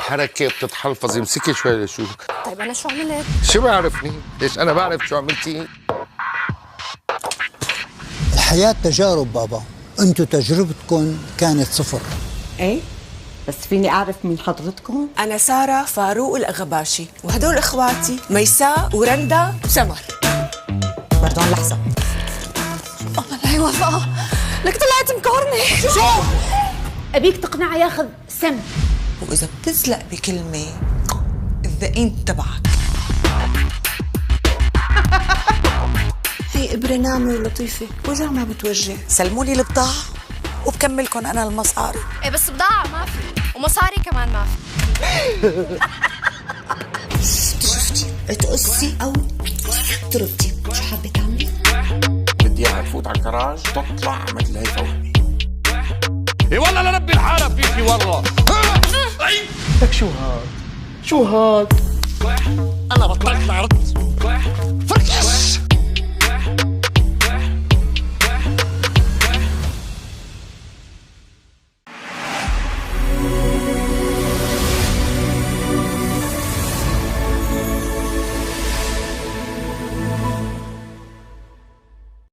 حركة بتتحلفظي، امسكي شوي لشوف. طيب أنا شو عملت؟ شو بعرفني؟ ليش أنا بعرف شو عملتي؟ الحياة تجارب بابا، انتو تجربتكم كانت صفر. ايه بس فيني اعرف مين حضرتكم؟ أنا سارة فاروق الأغباشي، وهدول إخواتي ميساء ورندا وسمر. باردون لحظة. الله لا يوفقها، لك طلعت مكورنة. شو؟ أبيك تقنعه ياخذ سم، وإذا بتزلق بكلمة الذقين تبعك. هي إبرة ناعمة ولطيفة، وجع ما بتوجع. سلمولي البضاعة وبكملكن أنا المصاري. إيه بس بضاعة ما في، ومصاري كمان ما في. شفتي تقصي أو تربطي، شو حابة تعملي؟ بدي اياها تفوت على الكراج تطلع مثل هي فوق. اي والله لربي الحالة فيكي والله. لك شو هاد؟ شو هاد؟ انا بطلت عرض.